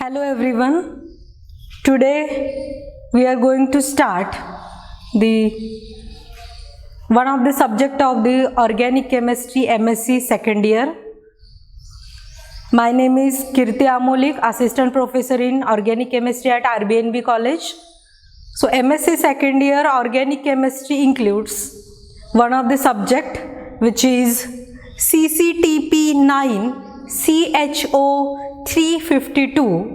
Hello everyone. Today we are going to start the one of the subject of the organic chemistry MSc second year. My name is Kirti Amolik, assistant professor in organic chemistry at RBNB College. So MSc second year organic chemistry includes one of the subject which is CCTP9 CHO 352.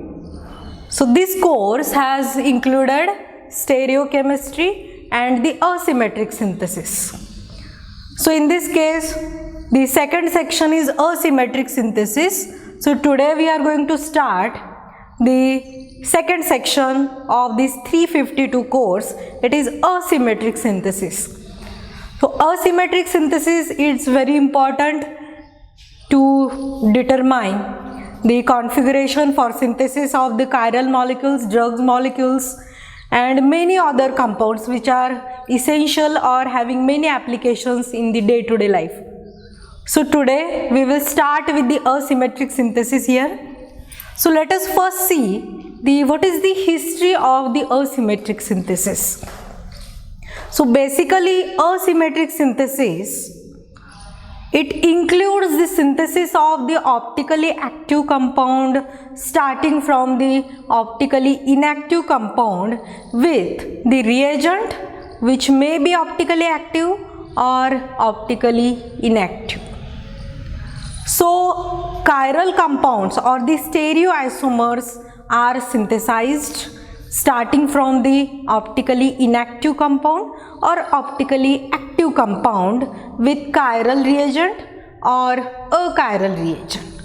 So this course has included stereochemistry and the asymmetric synthesis. So in this case, the second section is asymmetric synthesis. So today we are going to start the second section of this 352 course. It is asymmetric synthesis. So asymmetric synthesis is very important to determine the configuration for synthesis of the chiral molecules, drugs molecules, and many other compounds which are essential or having many applications in the day-to-day life. So today we will start with the asymmetric synthesis here. So let us first see what is the history of the asymmetric synthesis. So basically asymmetric synthesis, it includes the synthesis of the optically active compound starting from the optically inactive compound with the reagent which may be optically active or optically inactive. So chiral compounds or the stereoisomers are synthesized starting from the optically inactive compound or optically active compound with chiral reagent or achiral reagent.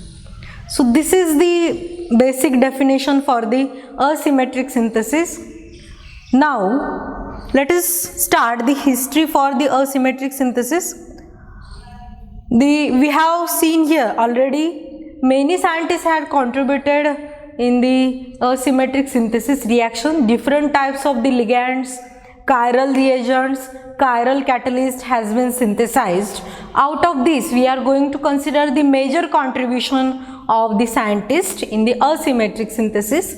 So this is the basic definition for the asymmetric synthesis. Now let us start the history for the asymmetric synthesis. We have seen here already many scientists had contributed in the asymmetric synthesis reaction. Different types of the ligands, chiral reagents, chiral catalyst has been synthesized. Out of this we are going to consider the major contribution of the scientist in the asymmetric synthesis.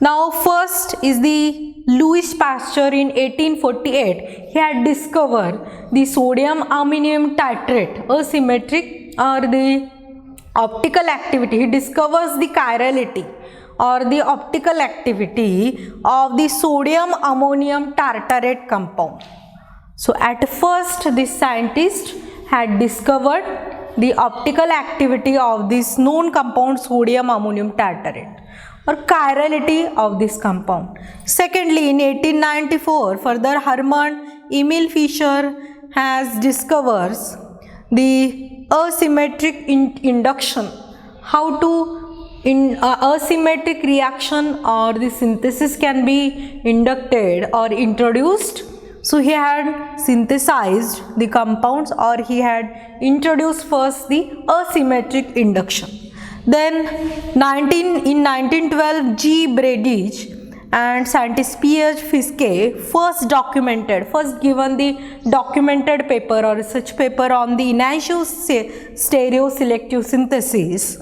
Now first is the Louis Pasteur in 1848. He had discovered the sodium ammonium titrate asymmetric or the optical activity. He discovers the chirality or the optical activity of the sodium ammonium tartarate compound. So at first this scientist had discovered the optical activity of this known compound sodium ammonium tartarate or chirality of this compound. Secondly, in 1894, further Hermann Emil Fischer has discovers the asymmetric induction, how to asymmetric reaction or the synthesis can be inducted or introduced. So he had synthesized the compounds or he had introduced first the asymmetric induction. Then in 1912 G. Bredich and scientist P.H. Fiske first given the documented paper or research paper on the enantiomer stereoselective synthesis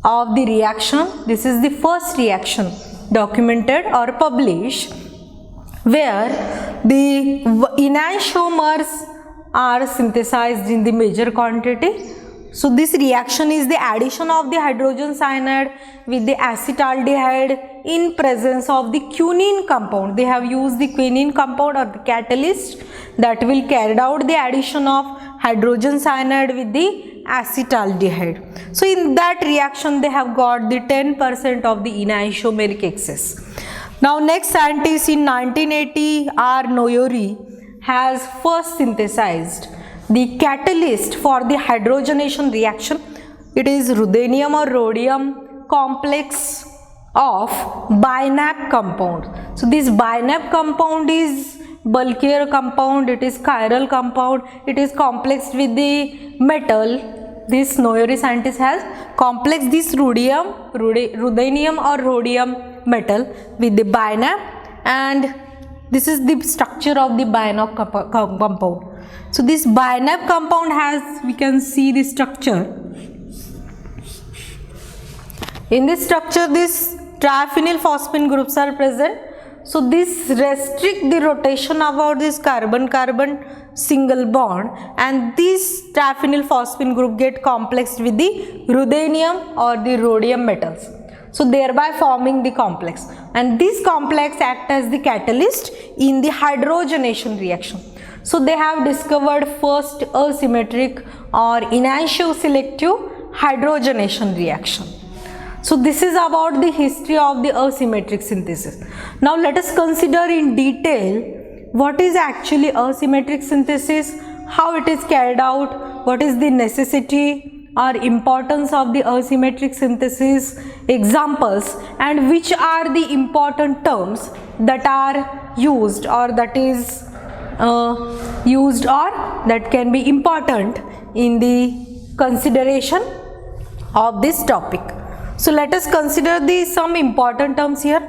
of the reaction. This is the first reaction documented or published where the enantiomers are synthesized in the major quantity. So this reaction is the addition of the hydrogen cyanide with the acetaldehyde in presence of the quinine compound. They have used the quinine compound or the catalyst that will carry out the addition of hydrogen cyanide with the acetaldehyde. So in that reaction they have got the 10% of the enantiomeric excess. Now next scientist in 1980 R. Noyori has first synthesized the catalyst for the hydrogenation reaction. It is ruthenium or rhodium complex of BiNAP compound. So this BiNAP compound is bulkier compound, it is chiral compound, it is complexed with the metal. This Noyori scientist has complexed this ruthenium or rhodium metal with the BiNAP, and this is the structure of the BiNAP compound. So this BiNAP compound has, we can see the structure. In this structure, this triphenyl phosphine groups are present. So this restrict the rotation about this carbon-carbon single bond, and this triphenyl phosphine group get complexed with the ruthenium or the rhodium metals. So thereby forming the complex, and this complex act as the catalyst in the hydrogenation reaction. So they have discovered first asymmetric or enantioselective hydrogenation reaction. So this is about the history of the asymmetric synthesis. Now let us consider in detail what is actually asymmetric synthesis, how it is carried out, what is the necessity or importance of the asymmetric synthesis, examples, and which are the important terms that are used or that is used or that can be important in the consideration of this topic. So let us consider some important terms here.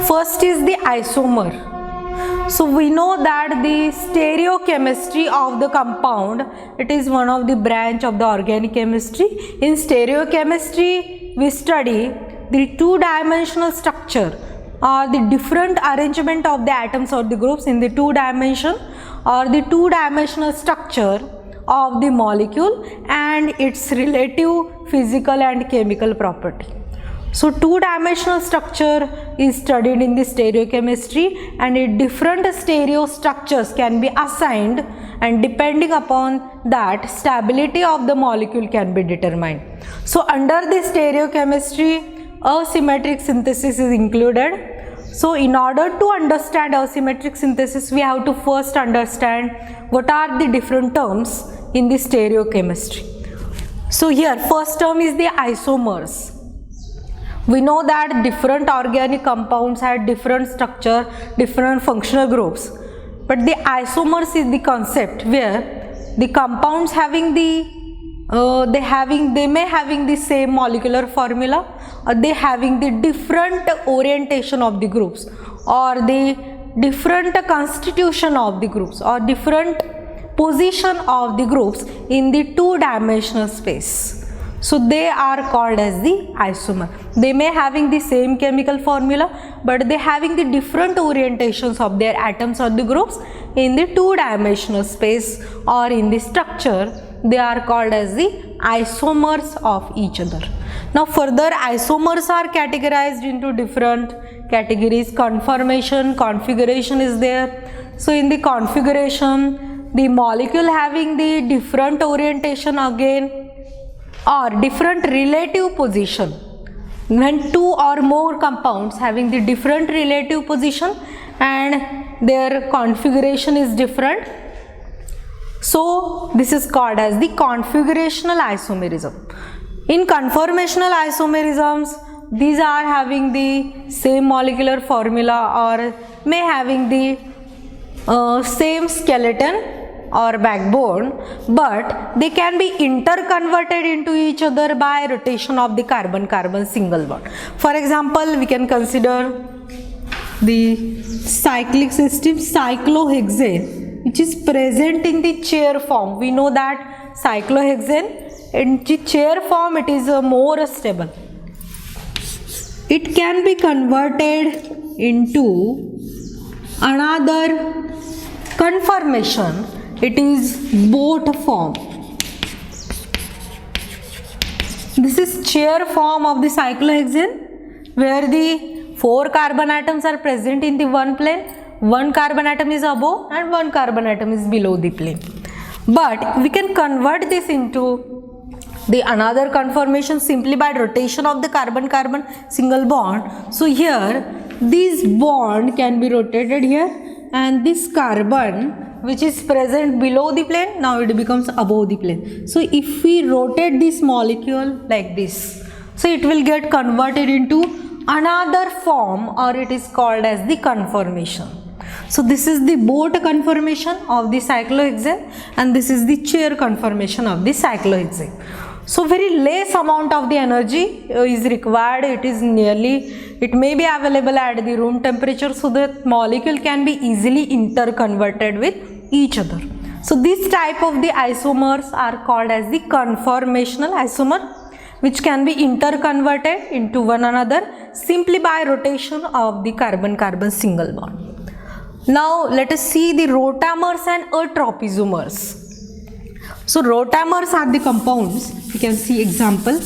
First is the isomer. So we know that the stereochemistry of the compound, it is one of the branch of the organic chemistry. In stereochemistry, we study the two-dimensional structure or the different arrangement of the atoms or the groups in the two dimension or the two-dimensional structure of the molecule and its relative physical and chemical property. So two-dimensional structure is studied in the stereochemistry, and different stereo structures can be assigned, and depending upon that, stability of the molecule can be determined. So under the stereochemistry, asymmetric synthesis is included. So in order to understand asymmetric synthesis, we have to first understand what are the different terms in the stereochemistry. So here first term is the isomers. We know that different organic compounds have different structure, different functional groups, but the isomers is the concept where the compounds having they may having the same molecular formula, or they having the different orientation of the groups, or the different constitution of the groups, or different position of the groups in the two-dimensional space. So they are called as the isomer. They may having the same chemical formula, but they having the different orientations of their atoms or the groups in the two-dimensional space or in the structure. They are called as the isomers of each other. Now further, isomers are categorized into different categories. Conformation, configuration is there. So in the configuration, the molecule having the different orientation again or different relative position. When two or more compounds having the different relative position and their configuration is different, so this is called as the configurational isomerism. In conformational isomerisms, these are having the same molecular formula or may having the same skeleton or backbone, but they can be interconverted into each other by rotation of the carbon-carbon single bond. For example, we can consider the cyclic system cyclohexane, which is present in the chair form. We know that cyclohexane in the chair form it is more stable. It can be converted into another conformation. It is boat form. This is chair form of the cyclohexane, where the 4 carbon atoms are present in the one plane. One carbon atom is above and one carbon atom is below the plane. But we can convert this into the another conformation simply by rotation of the carbon-carbon single bond. So here this bond can be rotated here, and this carbon which is present below the plane, now it becomes above the plane. So if we rotate this molecule like this, so it will get converted into another form, or it is called as the conformation. So this is the boat conformation of the cyclohexane, and this is the chair conformation of the cyclohexane. So very less amount of the energy is required. It may be available at the room temperature, so that molecule can be easily interconverted with each other. So this type of the isomers are called as the conformational isomer. which can be interconverted into one another simply by rotation of the carbon-carbon single bond. Now let us see the rotamers and atropisomers. So rotamers are the compounds, you can see example.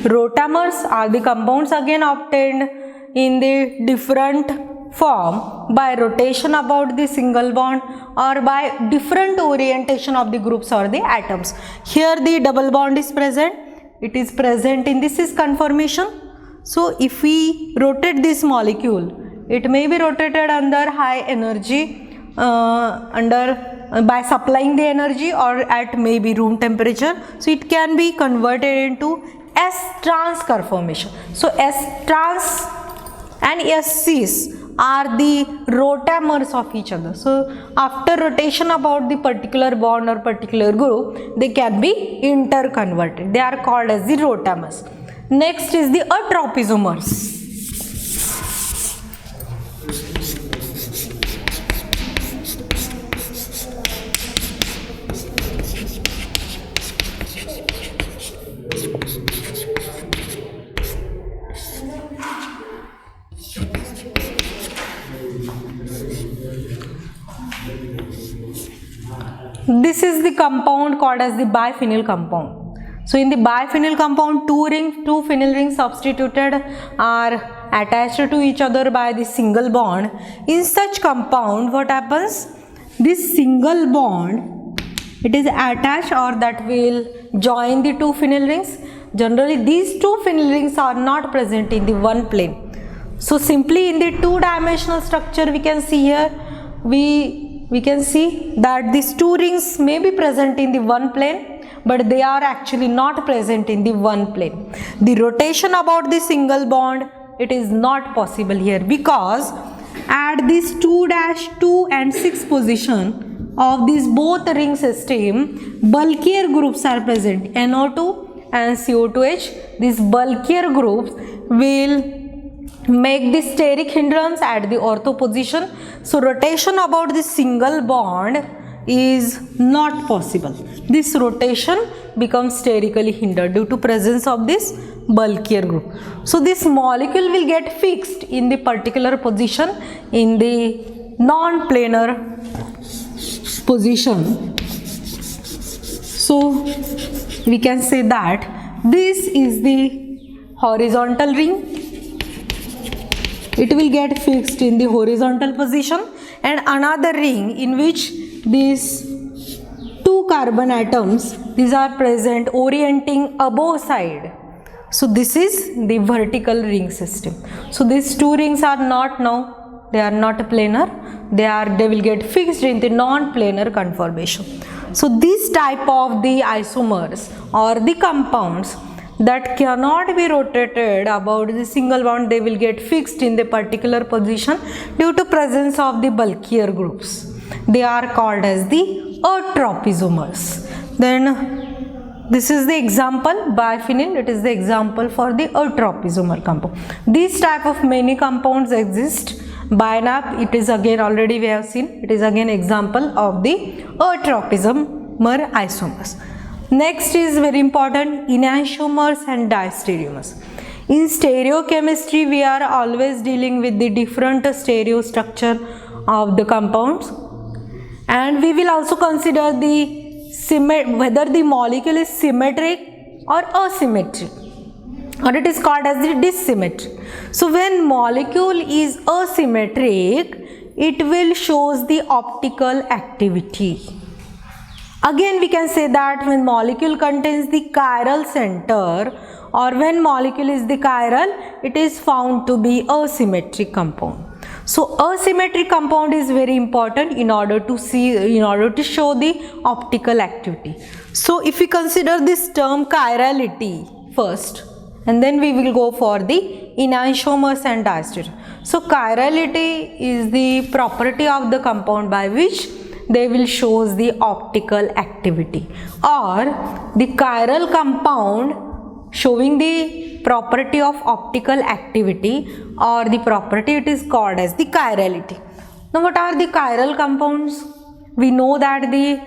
Rotamers are the compounds again obtained in the different form by rotation about the single bond or by different orientation of the groups or the atoms. Here the double bond is present, it is present in the cis conformation. So if we rotate this molecule, it may be rotated under high energy by supplying the energy or at maybe room temperature. So it can be converted into S-trans conformation. So S-trans and S-cis are the rotamers of each other. So after rotation about the particular bond or particular group, they can be interconverted. They are called as the rotamers. Next is the atropisomers. This is the compound called as the biphenyl compound. So in the biphenyl compound, two phenyl rings substituted are attached to each other by the single bond. In such compound, what happens? This single bond, it is attached or that will join the two phenyl rings. Generally, these two phenyl rings are not present in the one plane. So simply in the two-dimensional structure, we can see here, we can see that these two rings may be present in the one plane, but they are actually not present in the one plane. The rotation about the single bond, it is not possible here because at this 2-2 and 6 position of this both ring system, bulkier groups are present, NO2 and CO2H. These bulkier groups will make the steric hindrance at the ortho position. So rotation about the single bond is not possible. This rotation becomes sterically hindered due to presence of this bulkier group. So this molecule will get fixed in the particular position in the non-planar position. So we can say that this is the horizontal ring. It will get fixed in the horizontal position, and another ring in which these two carbon atoms, these are present orienting above side. So this is the vertical ring system. So these two rings are not now, they are not planar, they will get fixed in the non-planar conformation. So this type of the isomers or the compounds that cannot be rotated about the single bond, they will get fixed in the particular position due to presence of the bulkier groups. They are called as the atropisomers. Then this is the example, biphenyl, it is the example for the atropisomer compound. These type of many compounds exist. BiNAp, it is again already we have seen, it is again example of the atropisomer isomers. Next is very important, enantiomers and diastereomers. In stereochemistry, we are always dealing with the different stereo structure of the compounds, and we will also consider whether the molecule is symmetric or asymmetric, or it is called as the dissymmetric. So when molecule is asymmetric, it will shows the optical activity. Again, we can say that when molecule contains the chiral center or when molecule is the chiral, it is found to be asymmetric compound. So asymmetric compound is very important in order to show the optical activity. So if we consider this term chirality first, and then we will go for the enantiomers and diastereomers. So chirality is the property of the compound by which they will shows the optical activity, or the chiral compound showing the property of optical activity or the property, it is called as the chirality. Now what are the chiral compounds? We know that the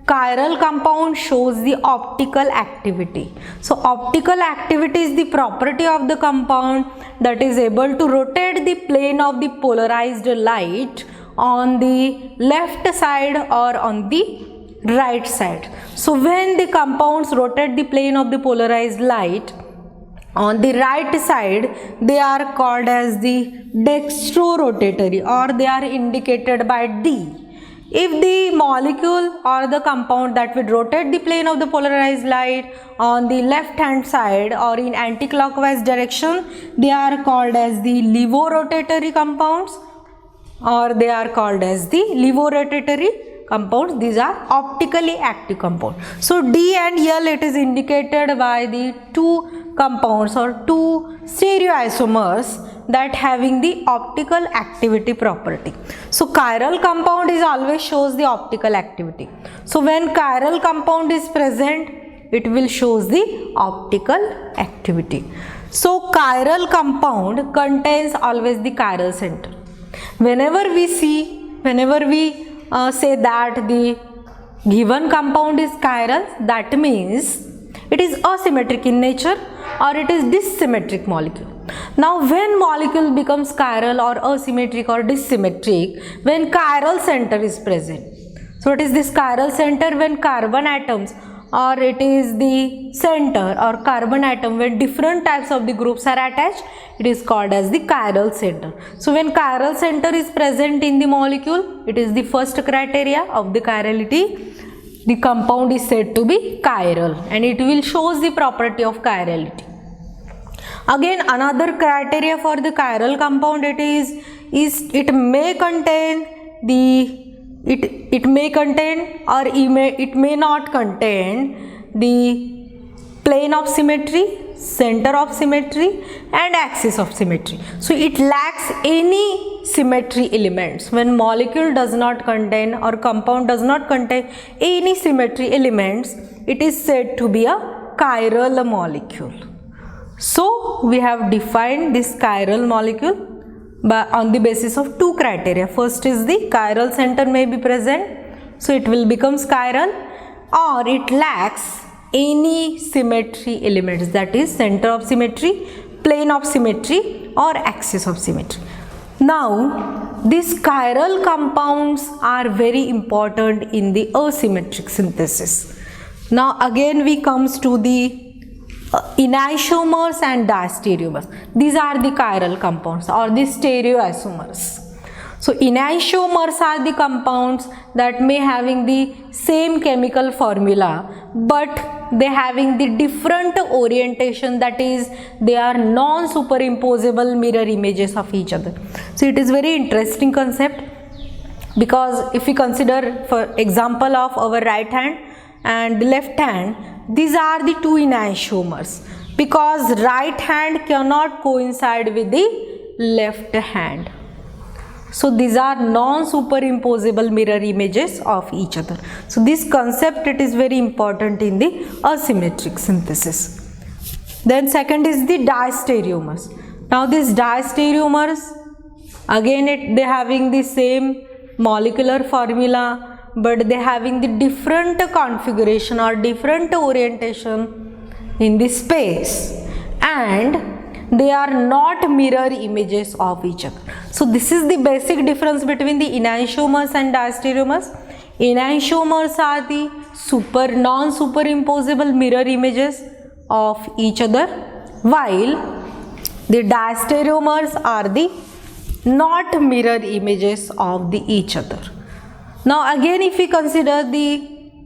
chiral compound shows the optical activity. So optical activity is the property of the compound that is able to rotate the plane of the polarized light on the left side or on the right side. So when the compounds rotate the plane of the polarized light on the right side, they are called as the dextrorotatory, or they are indicated by D. If the molecule or the compound that would rotate the plane of the polarized light on the left hand side or in anti-clockwise direction, they are called as the levorotatory compounds, or they are called as the levorotatory compounds. These are optically active compounds. So D and L, it is indicated by the two compounds or two stereoisomers that having the optical activity property. So chiral compound is always shows the optical activity. So when chiral compound is present, it will shows the optical activity. So chiral compound contains always the chiral center. Whenever we say that the given compound is chiral, that means it is asymmetric in nature or it is dissymmetric molecule. Now when molecule becomes chiral or asymmetric or dissymmetric, when chiral center is present. So it is this chiral center when carbon atoms, or it is the center or carbon atom when different types of the groups are attached, it is called as the chiral center. So when chiral center is present in the molecule, it is the first criteria of the chirality. The compound is said to be chiral and it will shows the property of chirality. Again, another criteria for the chiral compound, it may contain or it may not contain the plane of symmetry, center of symmetry and axis of symmetry. So it lacks any symmetry elements. When molecule does not contain or compound does not contain any symmetry elements, it is said to be a chiral molecule. So we have defined this chiral molecule on the basis of two criteria. First is the chiral center may be present, so it will becomes chiral, or it lacks any symmetry elements, that is center of symmetry, plane of symmetry or axis of symmetry. Now these chiral compounds are very important in the asymmetric synthesis. Now again we comes to the enantiomers and diastereomers. These are the chiral compounds or the stereoisomers. So enantiomers are the compounds that may having the same chemical formula, but they having the different orientation, that is they are non-superimposable mirror images of each other. So it is very interesting concept, because if we consider for example of our right hand and the left hand, these are the two enantiomers, because right hand cannot coincide with the left hand. So these are non-superimposable mirror images of each other. So this concept, it is very important in the asymmetric synthesis. Then second is the diastereomers. Now these diastereomers, again they having the same molecular formula, but they having the different configuration or different orientation in the space, and they are not mirror images of each other. So this is the basic difference between the enantiomers and diastereomers. Enantiomers are the non-superimposable mirror images of each other, while the diastereomers are the not mirror images of each other. Now again, if we consider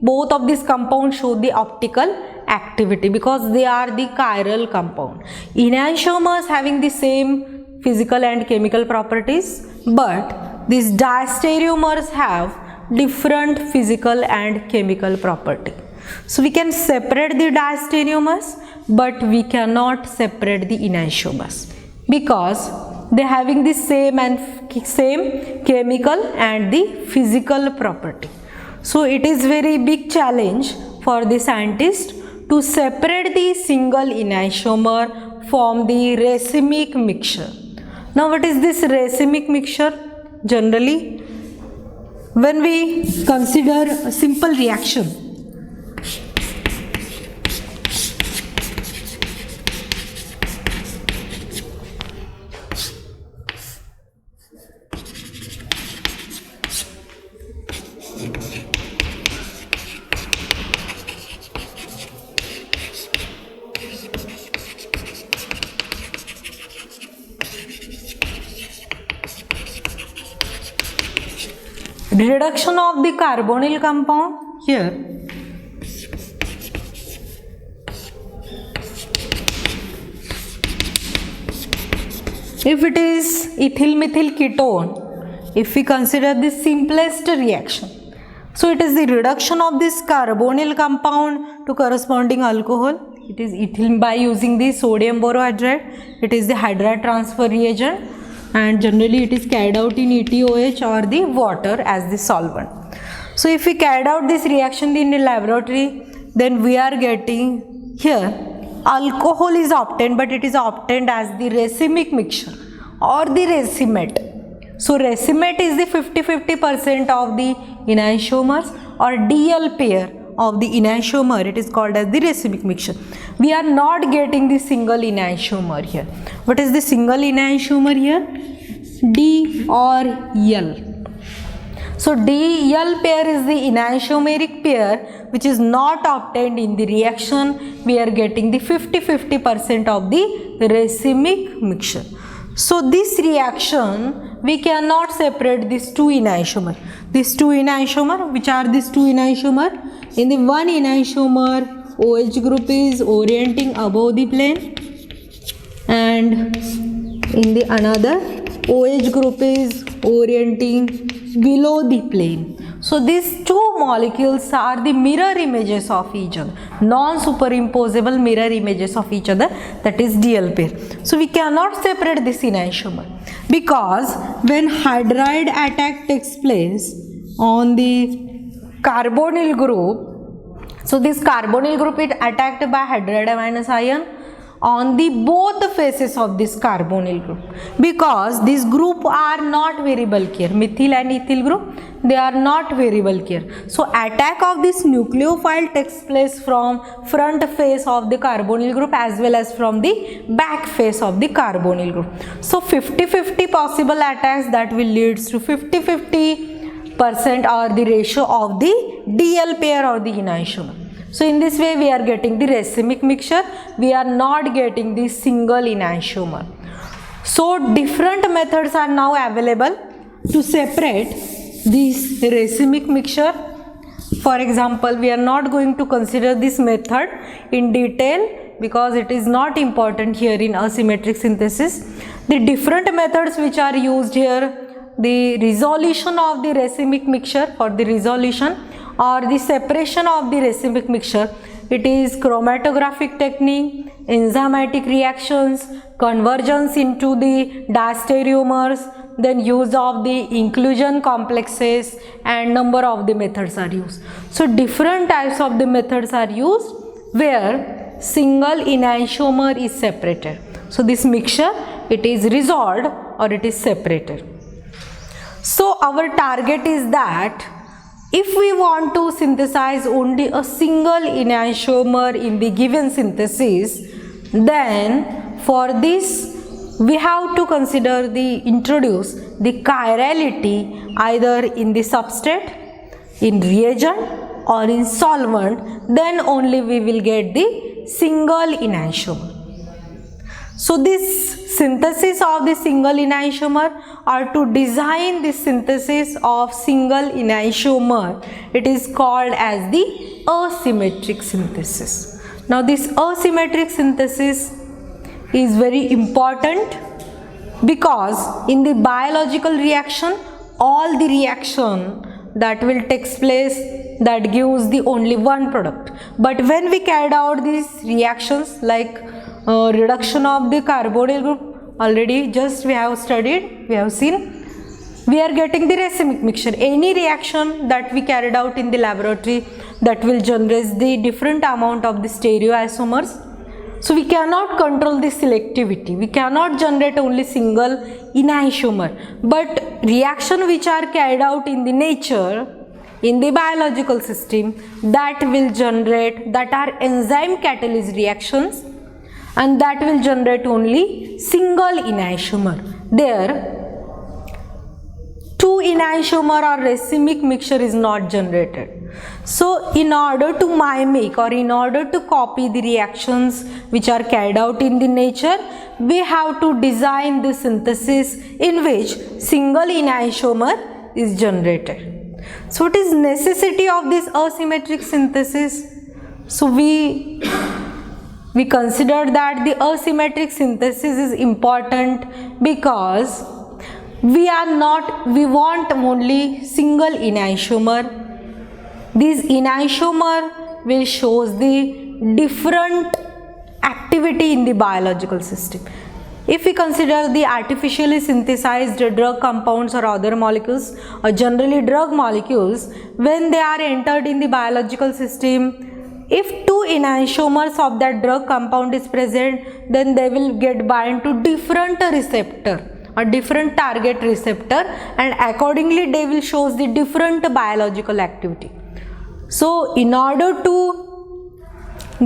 both of these compounds show the optical activity because they are the chiral compound. Enantiomers having the same physical and chemical properties, but these diastereomers have different physical and chemical property. So we can separate the diastereomers, but we cannot separate the enantiomers because they having the same chemical and the physical property. So it is very big challenge for the scientist to separate the single enantiomer from the racemic mixture. Now what is this racemic mixture? Generally, when we consider a simple reaction, reduction of the carbonyl compound here, if it is ethyl methyl ketone, if we consider the simplest reaction, so it is the reduction of this carbonyl compound to corresponding alcohol. It is ethyl by using the sodium borohydride. It is the hydride transfer reagent, and generally it is carried out in ETOH or the water as the solvent. So if we carried out this reaction in the laboratory, then we are getting here alcohol is obtained, but it is obtained as the racemic mixture or the racemate. So racemate is the 50-50% of the enantiomers or DL pair of the enantiomer. It is called as the racemic mixture. We are not getting the single enantiomer here. What is the single enantiomer here? D or L. So DL pair is the enantiomeric pair which is not obtained in the reaction. We are getting the 50-50% of the racemic mixture. So this reaction, we cannot separate these two enantiomer. These two enantiomer, which are these two enantiomer? In the one enantiomer, OH group is orienting above the plane, and in the another, OH group is orienting below the plane. So these two molecules are the mirror images of each other, non-superimposable mirror images of each other, that is DL pair. So we cannot separate this enantiomer, because when hydride attack takes place on the carbonyl group, so this carbonyl group is attacked by hydride minus ion on the both faces of this carbonyl group, because this group are not variable here, methyl and ethyl group, they are not variable here. So attack of this nucleophile takes place from front face of the carbonyl group as well as from the back face of the carbonyl group. So 50-50 possible attacks, that will leads to 50-50% or the ratio of the DL pair or the enantiomer. So in this way we are getting the racemic mixture, we are not getting the single enantiomer. So different methods are now available to separate this racemic mixture. For example, we are not going to consider this method in detail because it is not important here in asymmetric synthesis. The different methods which are used here, the resolution of the racemic mixture, for the resolution or the separation of the racemic mixture, it is chromatographic technique, enzymatic reactions, convergence into the diastereomers, then use of the inclusion complexes, and number of the methods are used. So different types of the methods are used where single enantiomer is separated. So this mixture, it is resolved or it is separated. So our target is that if we want to synthesize only a single enantiomer in the given synthesis, then for this we have to introduce the chirality either in the substrate, in reagent or in solvent, then only we will get the single enantiomer. So this synthesis of the single enantiomer, or to design the synthesis of single enantiomer, it is called as the asymmetric synthesis. Now this asymmetric synthesis is very important because in the biological reaction, all the reaction that will take place that gives the only one product. But when we carried out these reactions like reduction of the carbonyl group, already just we have studied, we have seen we are getting the racemic mixture. Any reaction that we carried out in the laboratory that will generate the different amount of the stereoisomers. So we cannot control the selectivity. We cannot generate only single enantiomer. But reaction which are carried out in the nature, in the biological system, that will generate, that are enzyme catalyst reactions, and that will generate only single enantiomer. There, two enantiomer or racemic mixture is not generated. So in order to mimic or in order to copy the reactions which are carried out in the nature, we have to design the synthesis in which single enantiomer is generated. So what is necessity of this asymmetric synthesis? So we consider that the asymmetric synthesis is important because we want only single enantiomer. This enantiomer will shows the different activity in the biological system. If we consider the artificially synthesized drug compounds or other molecules, or generally drug molecules, when they are entered in the biological system, if two enantiomers of that drug compound is present, then they will get bind to different receptor or different target receptor, and accordingly they will shows the different biological activity. So in order to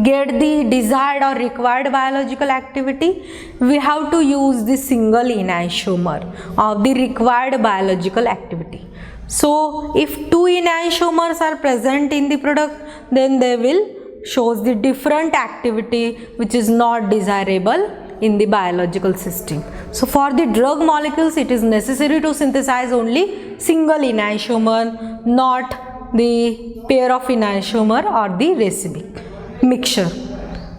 get the desired or required biological activity, we have to use the single enantiomer of the required biological activity. So if two enantiomers are present in the product, then they will shows the different activity which is not desirable in the biological system. So for the drug molecules, it is necessary to synthesize only single enantiomer, not the pair of enantiomer or the racemic mixture.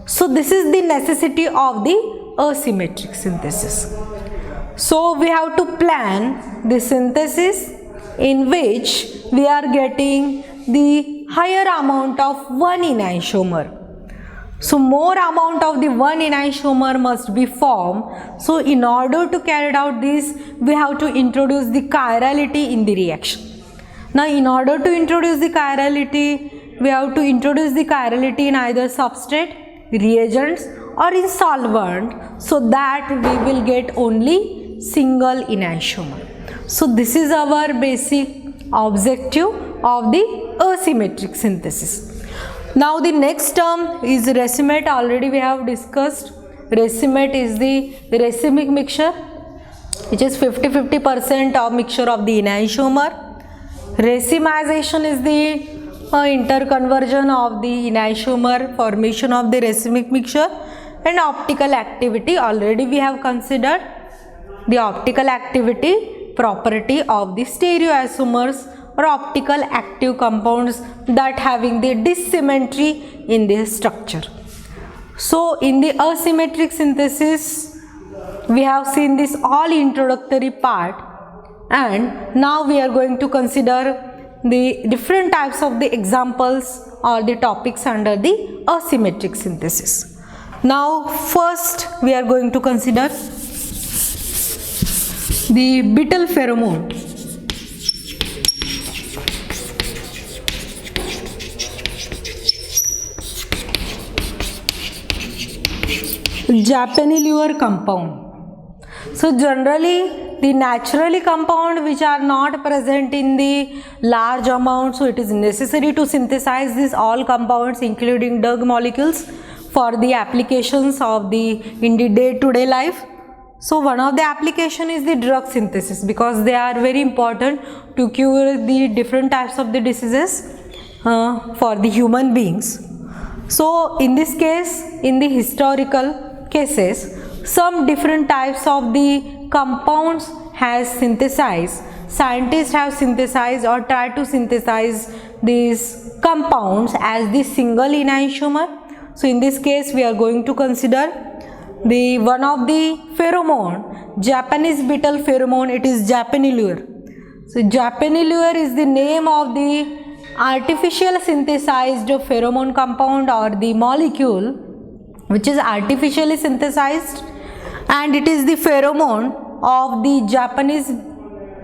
So this is the necessity of the asymmetric synthesis. So we have to plan the synthesis in which we are getting the higher amount of one enantiomer. So more amount of the one enantiomer must be formed. So in order to carry out this, we have to introduce the chirality in the reaction. Now in order to introduce the chirality, we have to introduce the chirality in either substrate, reagents or in solvent, so that we will get only single enantiomer. So this is our basic objective of the asymmetric synthesis. Now the next term is racemate. Already we have discussed. Racemate is the racemic mixture, which is 50-50% of mixture of the enantiomer. Racemization is the interconversion of the enantiomer, formation of the racemic mixture. And optical activity, already we have considered the optical activity property of the stereoisomers or optical active compounds that having the dissymmetry in their structure. So in the asymmetric synthesis, we have seen this all introductory part, and now we are going to consider the different types of the examples or the topics under the asymmetric synthesis. Now first we are going to consider the beetle pheromone. Japanilure compound. So generally the naturally compound which are not present in the large amount, so it is necessary to synthesize these all compounds including drug molecules for the applications of the in the day-to-day life. So one of the application is the drug synthesis, because they are very important to cure the different types of the diseases for the human beings. So in this case, in the historical cases, some different types of the compounds has synthesized. Scientists have synthesized or tried to synthesize these compounds as the single enantiomer. So in this case, we are going to consider the one of the pheromone, Japanese beetle pheromone. It is Japanilure. So Japanilure is the name of the artificial synthesized pheromone compound or the molecule which is artificially synthesized, and it is the pheromone of the Japanese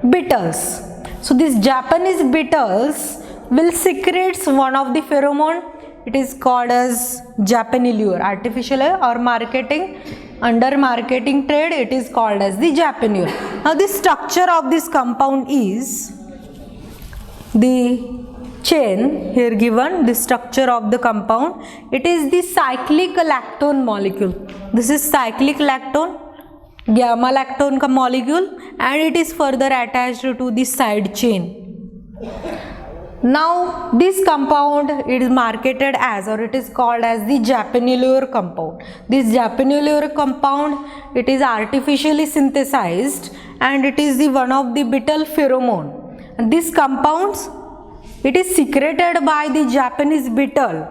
beetles. So these Japanese beetles will secrete one of the pheromone. It is called as Japanilure. Artificial or marketing, under marketing trade, it is called as the Japanilure. Now the structure of this compound is the chain here given, the structure of the compound. It is the cyclic lactone molecule. This is cyclic lactone, gamma lactone ka molecule, and it is further attached to the side chain. Now this compound, it is marketed as, or it is called as the Japanilure compound. This Japanilure compound, it is artificially synthesized and it is the one of the beetle pheromone. And these compounds, it is secreted by the Japanese beetle.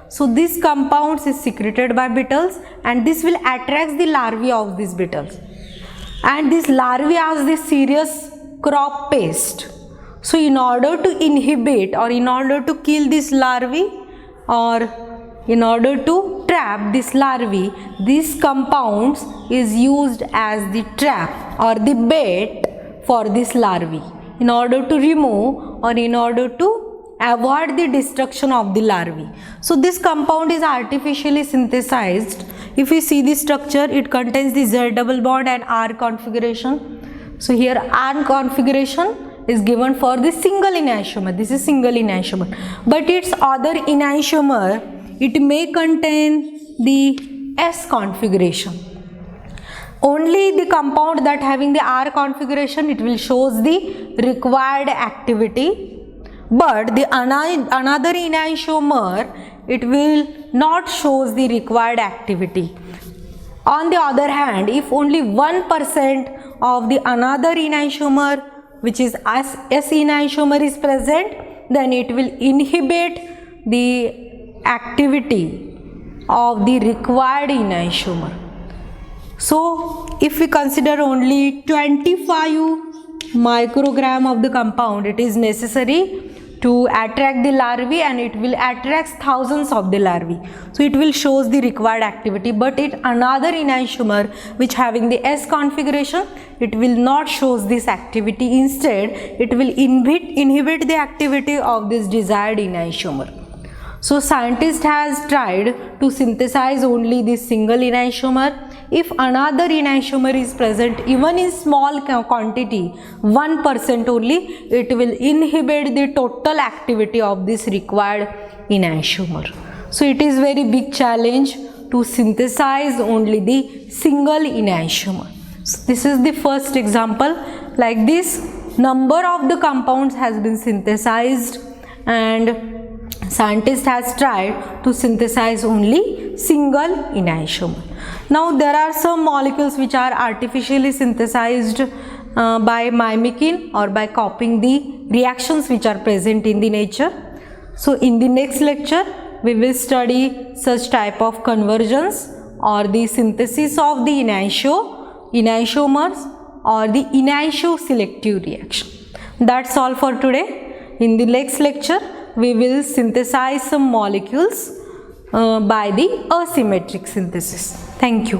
So these compounds is secreted by beetles and this will attract the larvae of these beetles. And these larvae has this serious crop pest. So in order to inhibit or in order to kill this larvae or in order to trap this larvae, these compounds is used as the trap or the bait for this larvae in order to remove or in order to avoid the destruction of the larvae. So this compound is artificially synthesized. If we see the structure, it contains the Z double bond and R configuration. So here R configuration is given for the single enantiomer. This is single enantiomer. But its other enantiomer, it may contain the S configuration. Only the compound that having the R configuration, it will shows the required activity. But the another enantiomer, it will not shows the required activity. On the other hand, if only 1% of the another enantiomer, which is S enantiomer, is present, then it will inhibit the activity of the required enantiomer. So if we consider only 25 microgram of the compound, it is necessary to attract the larvae and it will attract thousands of the larvae. So it will shows the required activity, but it another enantiomer which having the S configuration, it will not shows this activity. Instead, it will inhibit the activity of this desired enantiomer. So scientist has tried to synthesize only this single enantiomer. If another enantiomer is present even in small quantity, 1% only, it will inhibit the total activity of this required enantiomer. So it is very big challenge to synthesize only the single enantiomer. So this is the first example. Like this, number of the compounds has been synthesized and scientist has tried to synthesize only single enantiomer. Now there are some molecules which are artificially synthesized by mimicking or by copying the reactions which are present in the nature. So in the next lecture, we will study such type of conversions or the synthesis of the enantiomers or the enantioselective reaction. That's all for today. In the next lecture, we will synthesize some molecules by the asymmetric synthesis. Thank you.